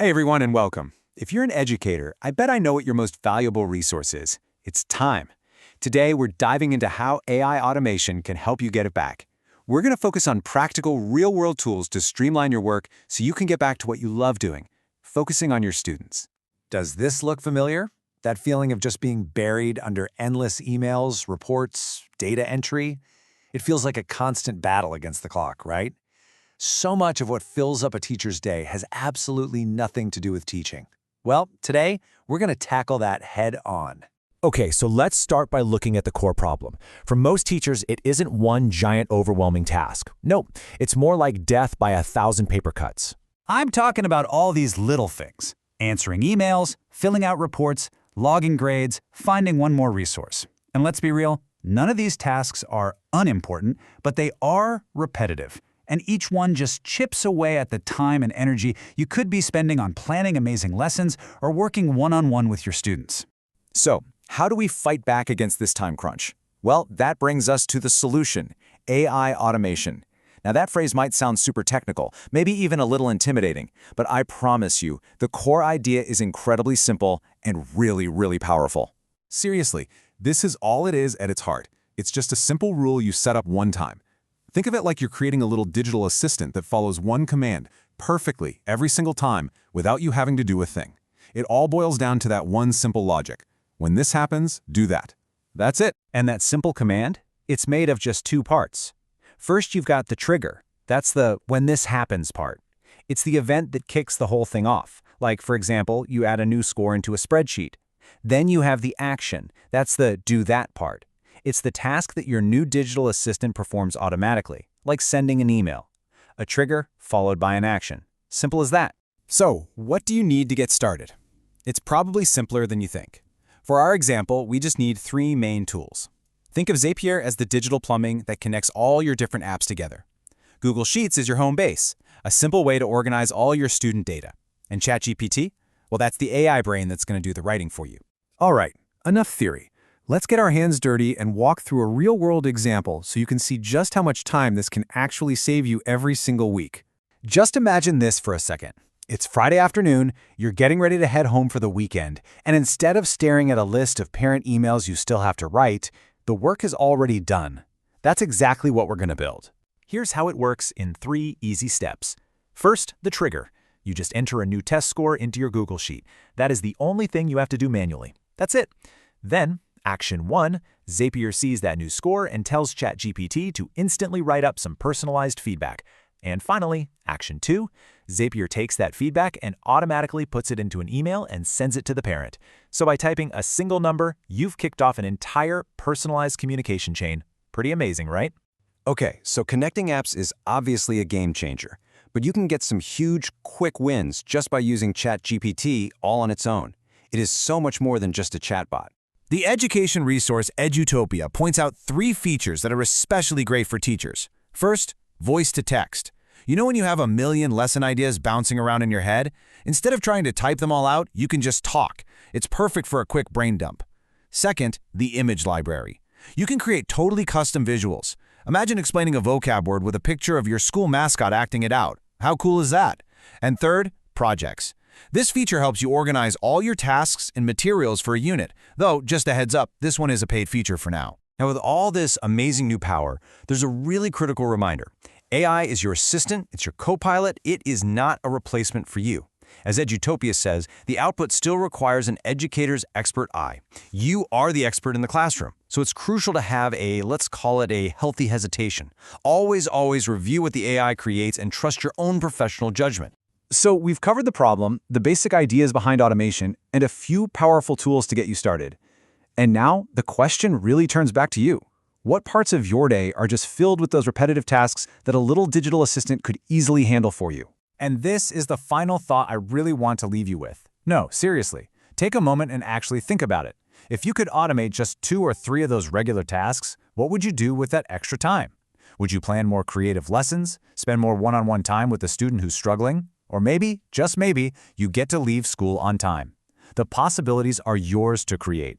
Hey everyone and welcome. If you're an educator, I bet I know what your most valuable resource is. It's time. Today, we're diving into how AI automation can help you get it back. We're going to focus on practical, real-world tools to streamline your work so you can get back to what you love doing, focusing on your students. Does this look familiar? That feeling of just being buried under endless emails, reports, data entry? It feels like a constant battle against the clock, right? So much of what fills up a teacher's day has absolutely nothing to do with teaching. Well, today, we're going to tackle that head on. Okay, so let's start by looking at the core problem. For most teachers, it isn't one giant overwhelming task. No, it's more like death by 1,000 paper cuts. I'm talking about all these little things. Answering emails, filling out reports, logging grades, finding one more resource. And let's be real, none of these tasks are unimportant, but they are repetitive. And each one just chips away at the time and energy you could be spending on planning amazing lessons or working one-on-one with your students. So, how do we fight back against this time crunch? Well, that brings us to the solution, AI automation. Now that phrase might sound super technical, maybe even a little intimidating, but I promise you, the core idea is incredibly simple and really powerful. Seriously, this is all it is at its heart. It's just a simple rule you set up one time. Think of it like you're creating a little digital assistant that follows one command perfectly every single time without you having to do a thing. It all boils down to that one simple logic. When this happens, do that. That's it. And that simple command? It's made of just two parts. First, you've got the trigger. That's the when this happens part. It's the event that kicks the whole thing off. Like, for example, you add a new score into a spreadsheet. Then you have the action. That's the do that part. It's the task that your new digital assistant performs automatically, like sending an email. A trigger followed by an action. Simple as that. So, what do you need to get started? It's probably simpler than you think. For our example, we just need 3 main tools. Think of Zapier as the digital plumbing that connects all your different apps together. Google Sheets is your home base, a simple way to organize all your student data. And ChatGPT? Well, that's the AI brain that's going to do the writing for you. All right, enough theory. Let's get our hands dirty and walk through a real-world example so you can see just how much time this can actually save you every single week. Just imagine this for a second. It's Friday afternoon, you're getting ready to head home for the weekend, and instead of staring at a list of parent emails you still have to write, the work is already done. That's exactly what we're going to build. Here's how it works in 3 easy steps. First, the trigger. You just enter a new test score into your Google Sheet. That is the only thing you have to do manually. That's it. Then, Action 1, Zapier sees that new score and tells ChatGPT to instantly write up some personalized feedback. And finally, Action 2, Zapier takes that feedback and automatically puts it into an email and sends it to the parent. So by typing a single number, you've kicked off an entire personalized communication chain. Pretty amazing, right? Okay, so connecting apps is obviously a game changer, but you can get some huge, quick wins just by using ChatGPT all on its own. It is so much more than just a chatbot. The education resource Edutopia points out 3 features that are especially great for teachers. First, voice to text. You know when you have a million lesson ideas bouncing around in your head? Instead of trying to type them all out, you can just talk. It's perfect for a quick brain dump. Second, the image library. You can create totally custom visuals. Imagine explaining a vocab word with a picture of your school mascot acting it out. How cool is that? And third, projects. This feature helps you organize all your tasks and materials for a unit, though, just a heads up, this one is a paid feature for now. Now, with all this amazing new power, there's a really critical reminder. AI is your assistant, it's your co-pilot, it is not a replacement for you. As Edutopia says, the output still requires an educator's expert eye. You are the expert in the classroom, so it's crucial to have let's call it a healthy hesitation. Always review what the AI creates and trust your own professional judgment. So we've covered the problem, the basic ideas behind automation, and a few powerful tools to get you started. And now the question really turns back to you. What parts of your day are just filled with those repetitive tasks that a little digital assistant could easily handle for you? And this is the final thought I really want to leave you with. No, seriously, take a moment and actually think about it. If you could automate just 2 or 3 of those regular tasks, what would you do with that extra time? Would you plan more creative lessons, spend more one-on-one time with the student who's struggling? Or maybe, just maybe, you get to leave school on time. The possibilities are yours to create.